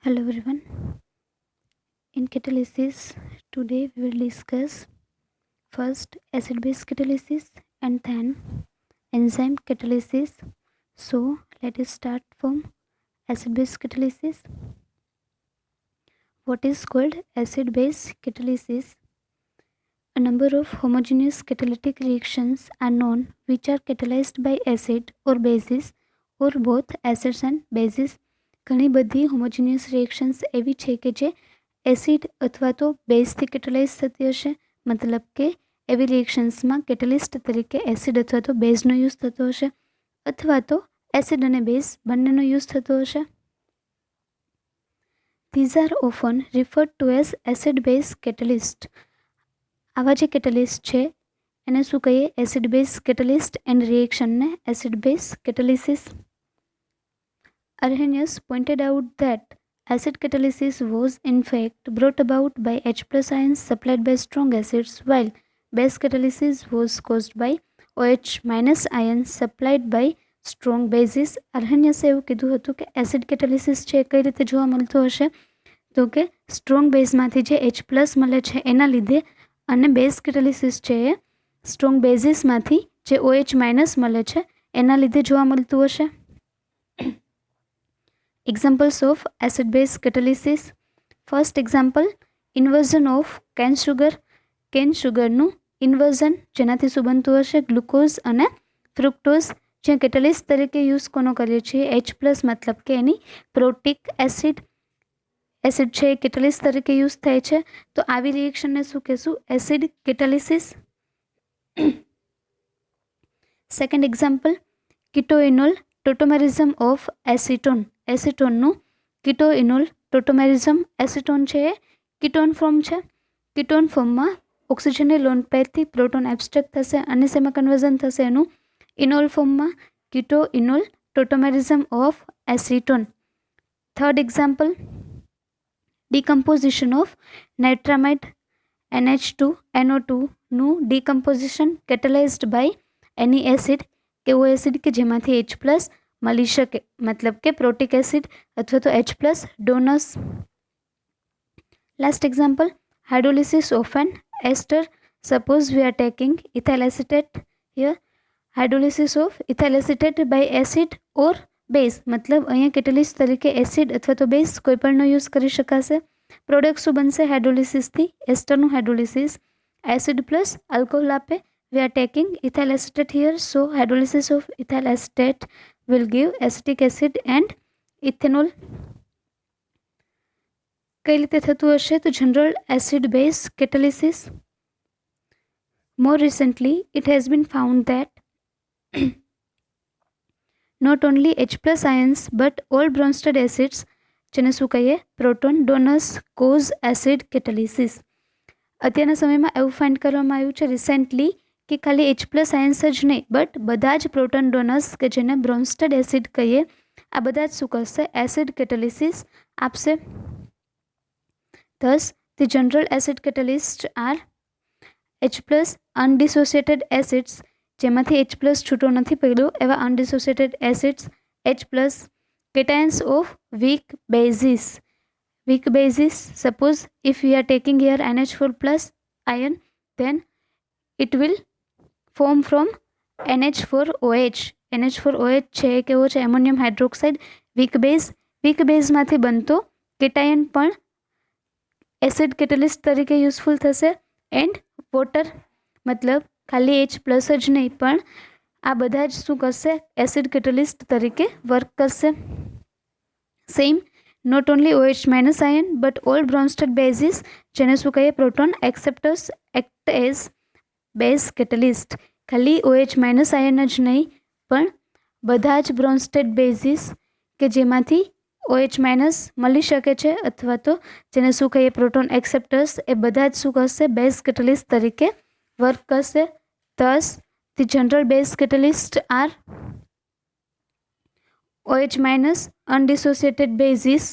Hello everyone. In catalysis, today we will discuss first acid base catalysis and then enzyme catalysis. So let us start from acid base catalysis. What is called acid base catalysis? A number of homogeneous catalytic reactions are known which are catalyzed by acid or bases or both acids and bases. ઘણી બધી homogeneous reactions એવી છે કે જે acid અથવા તો બેઝથી કેટલાઇઝ થતી હશે, મતલબ કે એવી રિએક્શન્સમાં કેટલિસ્ટ તરીકે એસિડ અથવા તો બેઝનો યુઝ થતો હશે અથવા તો એસિડ અને બેઝ બંનેનો યુઝ થતો હશે. These are often referred to as acid base catalyst. આવા જે કેટલિસ્ટ છે એને શું કહીએ? એસિડ બેઝ કેટલિસ્ટ એન્ડ રિએક્શનને acid base catalysis. Arrhenius pointed out that acid catalysis was in fact brought about by H plus ions supplied by strong acids, while base catalysis was caused by OH minus ions supplied by strong bases. Arrhenius એવું કીધું હતું કે acid કેટાલિસિસ છે કઈ રીતે જોવા મળતું હશે? તો કે સ્ટ્રોંગ બેઝમાંથી જે H પ્લસ મળે છે એના લીધે, અને બેઝ કેટાલિસિસ છે એ સ્ટ્રોંગ બેઝિસમાંથી જે OH માઇનસ મળે છે એના લીધે જોવા મળતું હશે. Examples of acid base catalysis. First example, inversion of cane sugar. Cane સુગરનું ઇન્વર્ઝન જેનાથી શું બનતું હશે? ગ્લુકોઝ અને ફ્રુક્ટોઝ. જ્યાં કેટાલિસ્ટ તરીકે યુઝ કોનો કરીએ છીએ? H પ્લસ, મતલબ કે એની પ્રોટિક એસિડ છે એ કેટાલિસ્ટ તરીકે યુઝ થાય છે. તો આવી રિએક્શનને શું કહેશું? Acid catalysis. Second example, keto enol tautomerism of acetone. એસિટોનનું કીટોઇનોલ ટોટોમેરિઝમ. એસિટોન છે એ કીટોન ફોર્મ છે. કીટોન ફોર્મમાં ઓક્સિજનની લોન પેરથી પ્રોટોન એબ્સ્ટ્રેક્ટ થશે અને શેમાં કન્વર્ઝન થશે? એનું ઇનોલ ફોર્મમાં. Keto enol tautomerism of acetone. Third example, decomposition of nitramide NH2NO2 નું decomposition catalyzed by any acid. કેવો એસિડ? કે જેમાંથી H પ્લસ મળી શકે, મતલબ કે પ્રોટિક એસિડ અથવા તો H plus donors. Last example, hydrolysis of an ester. Suppose we are taking ethyl acetate here. Hydrolysis of ethyl acetate by acid or base, મતલબ અહીંયા કેટેલિસ્ટ તરીકે એસિડ અથવા તો બેઝ કોઈ પણનો યુઝ કરી શકાશે. પ્રોડક્ટ શું બનશે હાઇડ્રોલિસિસથી? એસ્ટરનું હાઇડ્રોલિસિસ. એસિડ પ્લસ આલ્કોહોલ આપે. વી are taking ethyl acetate here, so hydrolysis of ethyl acetate will give acetic acid and ethanol. કઈ રીતે થતું હશે? તો general acid base catalysis. More recently, it has been found that not only H plus ions but all Bronsted acids, જેને શું કહીએ? Proton donors, cause acid catalysis. અત્યારના સમયમાં એવું ફાઇન્ડ કરવામાં આવ્યું છે રિસેન્ટલી કે ખાલી H પ્લસ આયન્સ જ નહીં, બટ બધા જ પ્રોટોન ડોનર્સ કે જેને બ્રોન્સ્ટેડ એસિડ કહીએ, આ બધા જ શું કરશે? એસિડ કેટાલિસિસ આપશે. Thus, the general acid catalysts are H plus undissociated acids, જેમાંથી H plus છૂટો નથી પડ્યો એવા undissociated acids. H plus cations of weak bases. Weak bases, suppose if we are taking here NH4 plus ion, then it will form from NH4OH. NH4OH છે કેવો છે? Ammonium hydroxide. Weak base. Weak બેઝમાંથી બનતો cation પણ acid catalyst તરીકે useful થશે. And water, મતલબ ખાલી H પ્લસ જ નહીં પણ આ બધા જ શું કરશે? એસિડ કેટાલિસ્ટ તરીકે વર્ક કરશે. Same, not only OH minus ion but all Bronsted bases, જેને શું કહીએ? Proton acceptors act as base catalyst. ખાલી OH માઇનસ આયન જ નહીં પણ બધા જ બ્રોન્સ્ટેડ બેઝિસ કે જેમાંથી OH માઇનસ મળી શકે છે અથવા તો જેને શું કહીએ? પ્રોટોન એક્સેપ્ટર્સ, એ બધા જ શું કરશે? બેઝ કેટાલિસ્ટ તરીકે વર્ક કરશે. Thus, the general base catalysts are OH minus undissociated bases,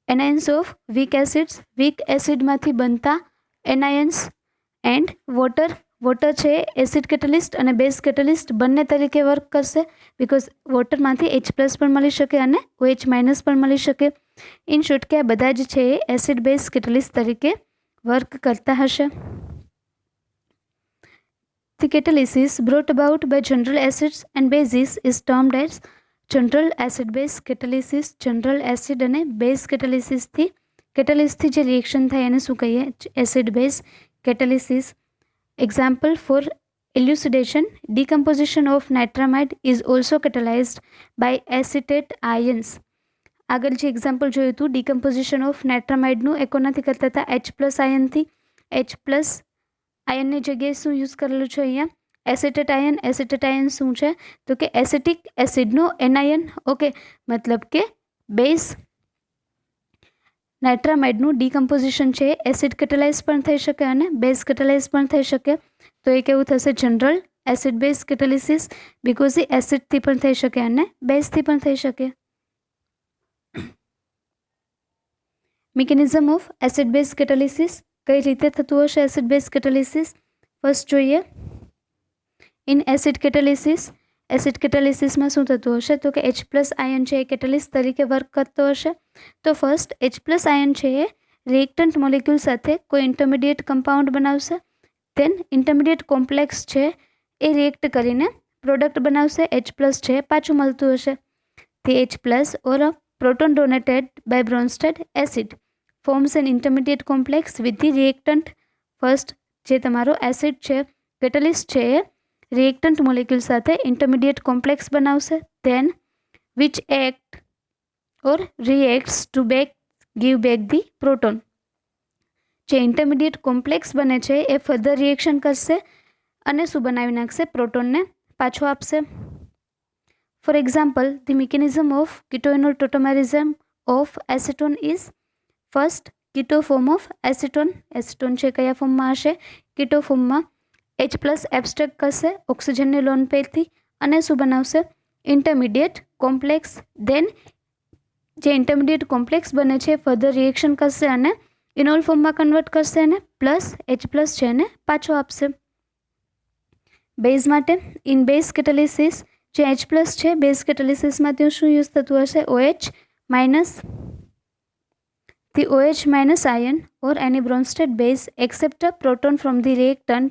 anions of weak acids, weak acid માંથી બનતા anions, and water. વોટર છે એસિડ કેટાલિસ્ટ અને બેઝ કેટાલિસ્ટ બંને તરીકે વર્ક કરશે, બિકોઝ વોટરમાંથી H પ્લસ પણ મળી શકે અને OH માઇનસ પણ મળી શકે. इन शॉर्ट के आ बधा ज छे एसिड बेस केटलिस्ट तरीके वर्क करता हशे। The catalysis brought about by general acids and bases is termed as general acid base catalysis. general acid અને base catalysis થી catalyst થી જે reaction થાય એને શું કહીએ? acid base catalysis. Example for elucidation: decomposition of nitramide is also catalyzed by acetate ions. આગળ જે એક્ઝામ્પલ જોયું હતું ડિકમ્પોઝિશન ઓફ નાઇટ્રામાઇડનું એ કોનાથી કરતા હતા? H+ આયનથી. H+ આયનની જગ્યાએ શું યુઝ કરેલું છે અહીંયા? Acetate ion. એસિટેટ આયન શું છે? તો કે એસિટિક એસિડનો એનાયન. ઓકે, મતલબ કે બેઝ નાઇટ્રામાઇડનું ડિકમ્પોઝિશન છે એસિડ કેટેલાઇઝ પણ થઈ શકે અને બેઝ કેટેલાઇઝ પણ થઈ શકે. તો એ કેવું થશે? General acid base catalysis, because એ એસિડથી પણ થઈ શકે અને બેઝથી પણ થઈ શકે. Mechanism of acid base catalysis. કઈ રીતે થતું હશે એસિડ બેઝ કેટેલિસિસ? ફર્સ્ટ જોઈએ. ઇન એસિડ કેટેલિસિસ, એસિડ કેટેલિસિસમાં શું થતું હશે? તો કે H+ આયન છે એ કેટેલિસ્ટ તરીકે વર્ક કરતો હશે. તો ફર્સ્ટ H+ આયન છે એ રિએક્ટન્ટ મોલિક્યુલ સાથે કોઈ ઇન્ટરમીડિયેટ કમ્પાઉન્ડ બનાવશે. દેન ઇન્ટરમીડિયેટ કોમ્પ્લેક્સ છે એ રિએક્ટ કરીને પ્રોડક્ટ બનાવશે. H+ છે પાછું મળતું હશે. The H+ or a proton donated by Bronsted acid forms an intermediate complex with the reactant. First જે તમારો એસિડ છે કેટેલિસ્ટ છે એ રિએક્ટન્ટ મોલિક્યુલ સાથે ઇન્ટરમીડિયેટ કોમ્પ્લેક્સ બનાવશે. Then which act or reacts to give back the proton. જે intermediate complex બને છે એ ફર્ધર રિએક્શન કરશે અને શું બનાવી નાખશે? પ્રોટોનને પાછો આપશે. For example, the mechanism of keto enol tautomerism of acetone is: first keto form of acetone. Acetone છે કયા ફોર્મમાં હશે? કીટો ફોર્મમાં. H+ એબ્સ્ટ્રેક્ટ કરશે ઓક્સિજનની લોન પેરથી અને શું બનાવશે? Intermediate complex. દેન જે ઇન્ટરમીડિયેટ કોમ્પ્લેક્સ બને છે ફર્ધર રિએક્શન કરશે અને ઇનોલ ફોર્મમાં કન્વર્ટ કરશે અને પ્લસ H+ છે એને પાછો આપશે. બેઝ માટે ઇન બેઝ કેટેલિસિસ જે H+ છે બેઝ કેટેલિસિસમાં ત્યાં શું યુઝ થતું હશે? OH-. The OH- ion or any Bronsted base accept a proton from the reactant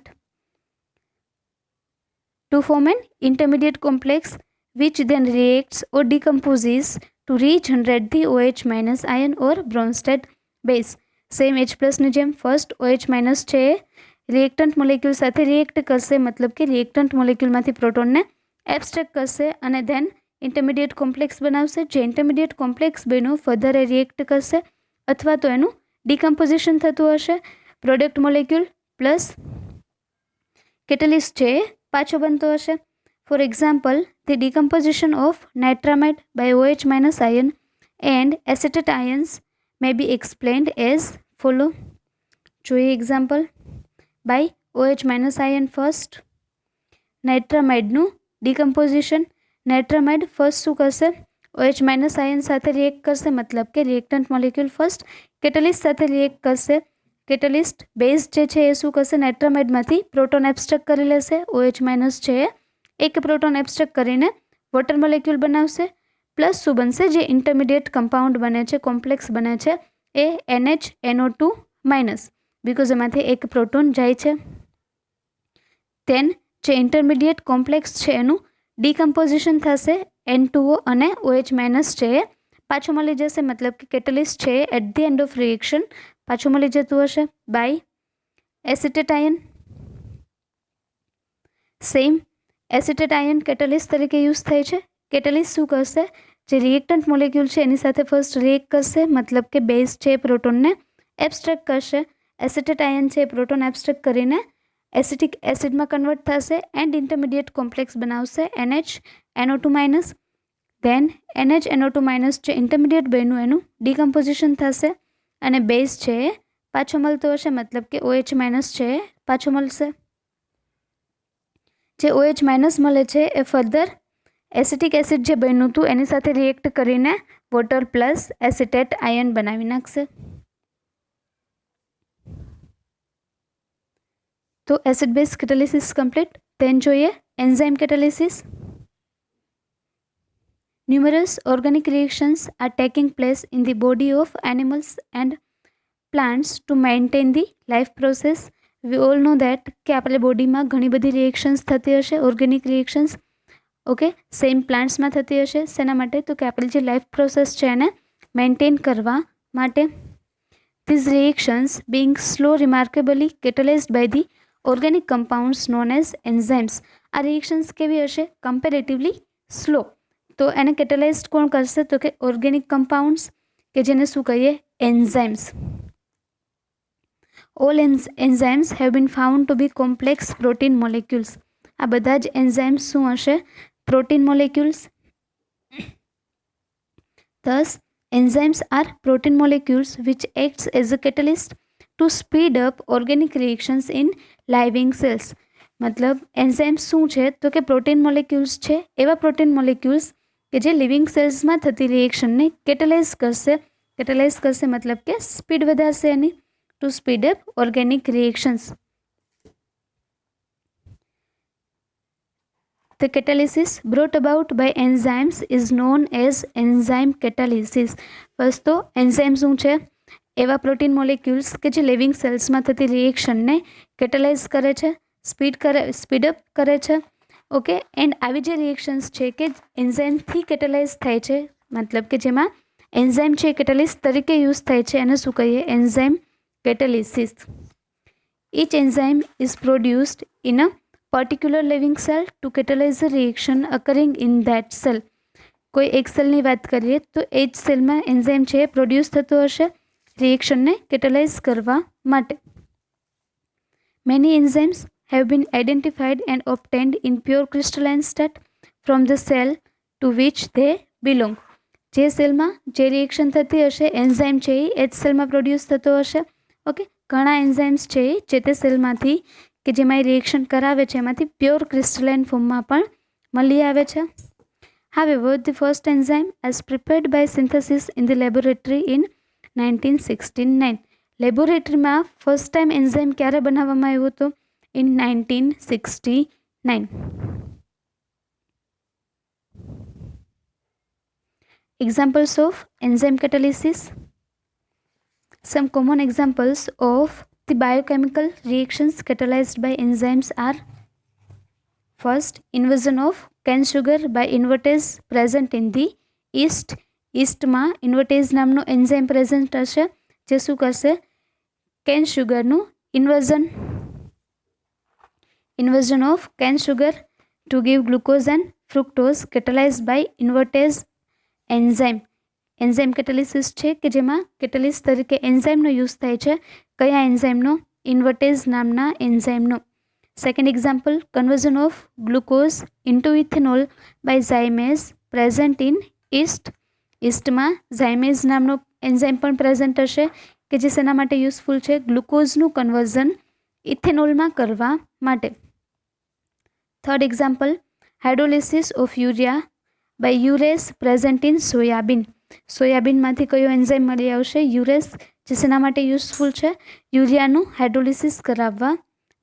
to form an intermediate complex which then reacts or decomposes to regenerate the OH- ion or Bronsted base. Same H+ ની જેમ first OH- છે reactant molecule સાથે react કરશે, મતલબ કે reactant મોલિક્યુલમાંથી પ્રોટોનને abstract કરશે અને than intermediate complex બનાવશે. જે ઇન્ટરમીડિયેટ કોમ્પ્લેક્સ બન્યું ફર્ધર એ રિએક્ટ કરશે અથવા તો એનું ડિકમ્પોઝિશન થતું હશે. પ્રોડક્ટ મોલિક્યુલ પ્લસ કેટેલિસ્ટ છે એ પાછો બનતો હશે. For example, the decomposition of nitramide by OH- ion and acetate ions may be explained as follow. જોઈએ example. By OH- ion first નાઇટ્રામાઇડનું ડિકમ્પોઝિશન. નાઇટ્રામાઇડ ફર્સ્ટ શું કરશે? OH- આયન સાથે રિએક્ટ કરશે, મતલબ કે રિએક્ટન્ટ મોલિક્યુલ ફર્સ્ટ કેટેલિસ્ટ સાથે રિએક્ટ કરશે. કેટેલિસ્ટ બેઝ જે છે એ શું કરશે? નાઇટ્રામાઇડમાંથી પ્રોટોન એબ્સ્ટ્રેક્ટ કરી લેશે. OH- છે એ એક પ્રોટોન એબ્સ્ટ્રેક્ટ કરીને વોટર મોલિક્યુલ બનાવશે. પ્લસ શું બનશે? જે ઇન્ટરમીડિયેટ કમ્પાઉન્ડ બને છે કોમ્પ્લેક્સ બને છે એ NH-NO2-, બિકોઝ એમાંથી એક પ્રોટોન જાય છે. ધેન જે ઇન્ટરમીડિયેટ કોમ્પ્લેક્સ છે એનું ડિકમ્પોઝિશન થશે. N2O અને OH- છે એ પાછું મળી જશે, મતલબ કે કેટેલિસ્ટ છે at the end of reaction પાછું મળી જતું હશે. By acetate ion. Same acetate ion catalyst તરીકે યુઝ થાય છે. કેટેલિસ્ટ શું કરશે? જે રિએક્ટન્ટ મોલિક્યુલ છે એની સાથે ફર્સ્ટ રિએક્ટ કરશે, મતલબ કે બેઝ છે પ્રોટોનને એબ્સ્ટ્રેક્ટ કરશે. એસિટેટ આયન છે પ્રોટોન એબ્સ્ટ્રેક્ટ કરીને એસિટિક એસિડમાં કન્વર્ટ થશે એન્ડ ઇન્ટરમીડિયેટ કોમ્પ્લેક્સ બનાવશે NH-NO2-. ધેન NH-NO2- જે ઇન્ટરમીડિયેટ બન્યું એનું ડિકમ્પોઝિશન થશે અને બેઝ છે એ પાછો મળતો હશે, મતલબ કે OH- છે એ પાછો મળશે. જે OH- મળે છે એ ફર્ધર એસિટિક એસિડ જે બન્યું હતું એની સાથે રિએક્ટ કરીને વોટર પ્લસ એસિટેટ આયન બનાવી નાખશે. તો એસિડ બેઝ કેટેલિસિસ કમ્પ્લીટ. ધેન જોઈએ enzyme કેટેલિસિસ. Numerous organic reactions are taking place in the body of animals and plants to maintain the life process. We all know that કે આપણે બોડીમાં ઘણી બધી reactions થતી હશે, ઓર્ગેનિક રિએક્શન્સ, ઓકે, સેમ પ્લાન્ટ્સમાં થતી હશે. શેના માટે? તો કે આપણી જે લાઈફ પ્રોસેસ છે એને મેન્ટેન કરવા માટે. These reactions being slow remarkably catalyzed by the organic compounds known as enzymes. આ રિએક્શન્સ કેવી હશે? Comparatively slow. તો એને કેટેલાઇઝ કોણ કરશે? તો કે ઓર્ગેનિક કમ્પાઉન્ડ્સ, કે જેને શું કહીએ? Enzymes. All enzymes have been found to be complex protein molecules. આ બધા જ એન્ઝાઇમ્સ શું હશે? Protein molecules. Thus, enzymes are protein molecules which acts as a catalyst to speed up organic reactions in living cells. મતલબ enzymes શું છે? તો કે પ્રોટીન મોલેક્યુલ્સ છે, એવા પ્રોટીન મોલેક્યુલ્સ કે જે લિવિંગ સેલ્સમાં થતી રિએક્શનને કેટેલાઇઝ કરશે. કેટેલાઇઝ કરશે મતલબ કે સ્પીડ વધારશે એની, to speed up organic reactions. The catalysis brought about by enzymes is known as enzyme catalysis. First તો એન્ઝાઇમ શું છે? એવા પ્રોટીન મોલેક્યુલ્સ કે જે લિવિંગ સેલ્સમાં થતી રિએક્શનને કેટેલાઇઝ કરે છે, સ્પીડઅપ કરે છે. ઓકે, એન્ડ આવી જે રિએક્શન્સ છે કે એન્ઝાઇમથી કેટેલાઇઝ થાય છે, મતલબ કે જેમાં એન્ઝાઇમ છે કેટેલિસ્ટ તરીકે યુઝ થાય છે, એને શું કહીએ? Enzyme catalysis. Each enzyme is produced in a particular living cell to catalyze a reaction occurring in that cell. કોઈ એક સેલની વાત કરીએ તો એ જ સેલમાં એન્ઝાઇમ છે પ્રોડ્યુસ થતો હશે રિએક્શનને કેટેલાઇઝ કરવા માટે. Many enzymes have been identified and obtained in pure crystalline state from the cell to which they belong. જે સેલમાં જે રિએક્શન થતી હશે એન્ઝાઇમ છે એ જ સેલમાં પ્રોડ્યુસ થતો હશે. ઓકે, ઘણા એન્ઝાઇમ્સ છે જે તે સેલમાંથી કે જેમાં એ રિએક્શન કરાવે છે એમાંથી પ્યોર ક્રિસ્ટલાઇન ફોર્મમાં પણ મળી આવે છે. However, the first enzyme as prepared by synthesis in the laboratory in 1969. લેબોરેટરીમાં ફર્સ્ટ ટાઈમ એન્ઝાઇમ ક્યારે બનાવવામાં આવ્યો હતો? In 1969. Examples of enzyme catalysis. Some common examples of the biochemical reactions catalyzed by enzymes are: first, inversion of cane sugar by invertase present in the yeast. yeastમાં invertase નામનો enzyme present હશે જે શું કરશે? કેન શુગરનું inversion of cane sugar to give glucose and fructose catalyzed by invertase enzyme. Enzyme catalysis છે કે જેમાં કેટેલિસ્ટ તરીકે એન્ઝાઇમનો યુઝ થાય છે. કયા એન્ઝાઇમનો? ઇન્વર્ટેઝ નામના એન્ઝાઇમનો. Second example, conversion of glucose into ethanol by zymase present in yeast. ઈસ્ટમાં ઝાયમેઝ નામનો એન્ઝાઇમ પણ પ્રેઝન્ટ હશે કે જે શેના માટે યુઝફુલ છે? ગ્લુકોઝનું કન્વર્ઝન ઇથેનોલમાં કરવા માટે. Third example, hydrolysis of urea by urease present in soybean. સોયાબીનમાંથી કયો એન્ઝાઇમ મળી આવશે? યુરેસ, જે શેના માટે યુઝફુલ છે? યુરિયાનું હાઇડ્રોલિસિસ કરાવવા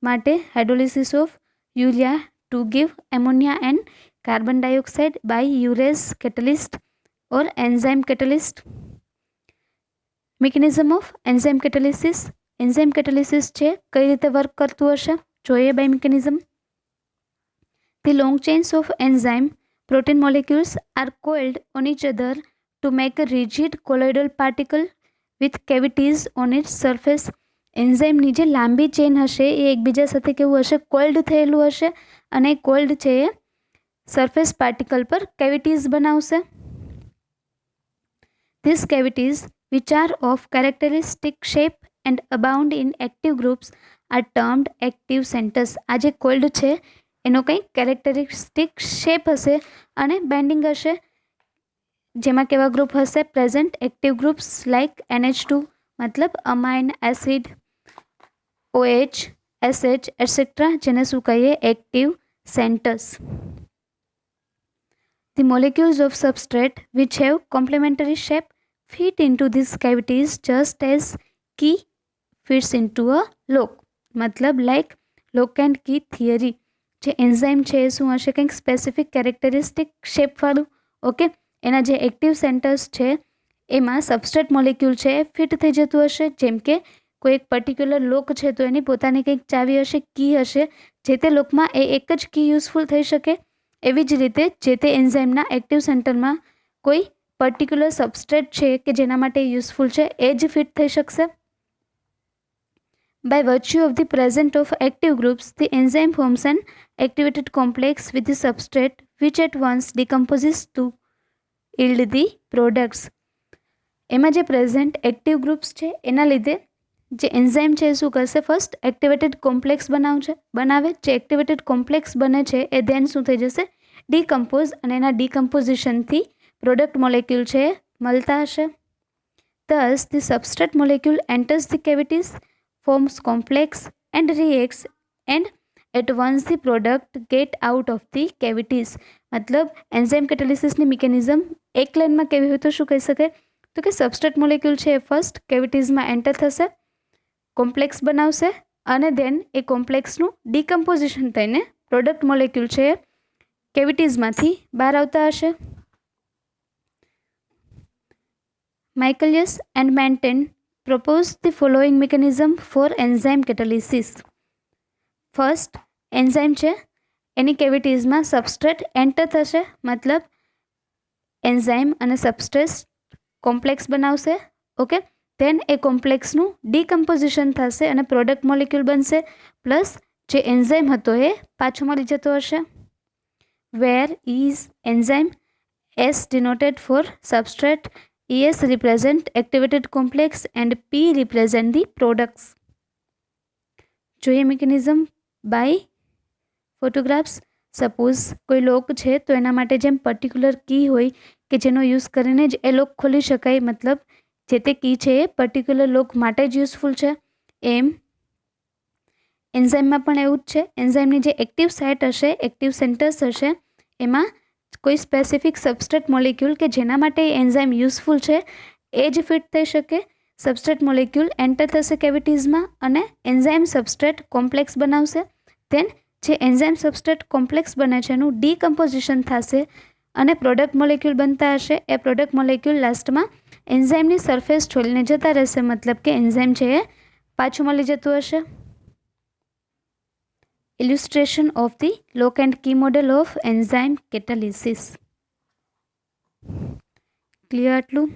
માટે. Hydrolysis of urea to give ammonia and carbon dioxide by urease catalyst or enzyme catalyst. Mechanism of enzyme catalysis. enzyme catalysis છે કઈ રીતે વર્ક કરતું હશે જોઈએ by mechanism. The long chains of enzyme protein molecules are coiled on each other to make a rigid colloidal particle with cavities on its surface. એન્ઝાઇમની જે લાંબી chain હશે એ એકબીજા સાથે કેવું હશે? કોલ્ડ થયેલું હશે અને કોલ્ડ છે એ સરફેસ પાર્ટિકલ પર કેવિટીઝ બનાવશે. These cavities, which are of characteristic shape and abound in active groups, are termed active centers. આ જે કોલ્ડ છે એનો કંઈ કેરેક્ટરિસ્ટિક શેપ હશે અને બેન્ડિંગ હશે, જેમાં કેવા ગ્રુપ હશે? Present active groups like NH2, મતલબ અમાઇન એસિડ, OH, SH એટસેટ્રા, જેને શું કહીએ? Active centres. The molecules of substrate which have complementary shape fit into these cavities just as key fits into a lock. મતલબ like lock and key theory. જે enzyme છે એ શું હશે? કંઈક સ્પેસિફિક કેરેક્ટરિસ્ટિક શેપવાળું, ઓકે, એના જે એક્ટિવ સેન્ટર્સ છે એમાં સબસ્ટ્રેટ મોલેક્યુલ છે એ ફિટ થઈ જતું હશે. જેમ કે કોઈ એક પર્ટિક્યુલર લોક છે તો એની પોતાની કંઈક ચાવી હશે, કી હશે, જે તે લોકમાં એ એક જ કી યુઝફુલ થઈ શકે. એવી જ રીતે જે તે એન્ઝાઇમના એક્ટિવ સેન્ટરમાં કોઈ પર્ટિક્યુલર સબસ્ટ્રેટ છે કે જેના માટે યુઝફુલ છે એ જ ફિટ થઈ શકશે. By virtue of the presence of active groups, the enzyme forms an activated complex with the substrate which at once decomposes to yield the products. એમાં જે પ્રેઝન્ટ એક્ટિવ ગ્રુપ્સ છે એના લીધે જે એન્ઝાઇમ છે એ શું કરશે, ફર્સ્ટ એક્ટિવેટેડ કોમ્પ્લેક્સ બનાવે. જે એક્ટિવેટેડ કોમ્પ્લેક્સ બને છે એ ધેન શું થઈ જશે, ડીકમ્પોઝ, અને એના ડીકમ્પોઝિશનથી પ્રોડક્ટ મોલેક્યુલ છે એ મળતા હશે. Thus, the substrate molecule enters the cavities, forms complex and reacts, and at once the product get out of the cavities. मतलब એન્ઝાઇમ કેટાલિસિસની મિકેનિઝમ એક લાઇનમાં કેવી હોય તો શું કહી શકાય, તો કે સબસ્ટ્રેટ મોલેક્યુલ છે એ ફર્સ્ટ કેવિટીઝમાં એન્ટર થશે, કોમ્પ્લેક્સ બનાવશે, અને દેન એ કોમ્પ્લેક્સનું ડીકમ્પોઝિશન થઈને પ્રોડક્ટ મોલેક્યુલ છે એ કેવિટીઝમાંથી બહાર આવતા હશે. Michaelis and Manton proposed the following mechanism for enzyme catalysis. First, enzyme છે એની કેવિટીઝમાં સબસ્ટ્રેટ એન્ટર થશે, મતલબ એન્ઝાઇમ અને સબસ્ટ્રેટ કોમ્પ્લેક્સ બનાવશે. ઓકે, દેન એ કોમ્પ્લેક્સનું ડીકમ્પોઝિશન થશે અને પ્રોડક્ટ મોલેક્યુલ બનશે. પ્લસ જે એન્ઝાઇમ હતો એ પાછો મળી જતો હશે. Where is enzyme, S denoted for substrate, ES represent activated complex and P represent the products. જોઈએ મિકેનિઝમ બાય ફોટોગ્રાફ્સ. સપોઝ કોઈ લોક છે તો એના માટે જેમ પર્ટિક્યુલર કી હોય કે જેનો યુઝ કરીને જ એ લોક ખોલી શકાય, મતલબ જે તે કી છે એ પર્ટિક્યુલર લોક માટે જ યુઝફુલ છે, એમ એન્ઝાઇમમાં પણ એવું જ છે. એન્ઝાઇમની જે એક્ટિવ સાઇટ હશે, એક્ટિવ સેન્ટર્સ હશે, એમાં કોઈ સ્પેસિફિક સબસ્ટ્રેટ મોલેક્યુલ કે જેના માટે એન્ઝાઇમ યુઝફુલ છે એ જ ફિટ થઈ શકે. સબસ્ટ્રેટ મોલેક્યુલ એન્ટર થશે કેવિટીઝમાં અને એન્ઝાઇમ સબસ્ટ્રેટ કોમ્પ્લેક્સ બનાવશે. દેન જે એન્ઝાઇમ સબસ્ટ્રેટ કોમ્પ્લેક્સ બને છે એનું ડીકમ્પોઝિશન થશે અને પ્રોડક્ટ મોલેક્યુલ બનતા હશે. એ પ્રોડક્ટ મોલેક્યુલ લાસ્ટમાં એન્ઝાઇમની સરફેસ છોડીને જતા રહેશે, મતલબ કે એન્ઝાઇમ છે એ પાછું મળી જતું હશે. Illustration of the lock and key model of enzyme catalysis. Clear આટલું?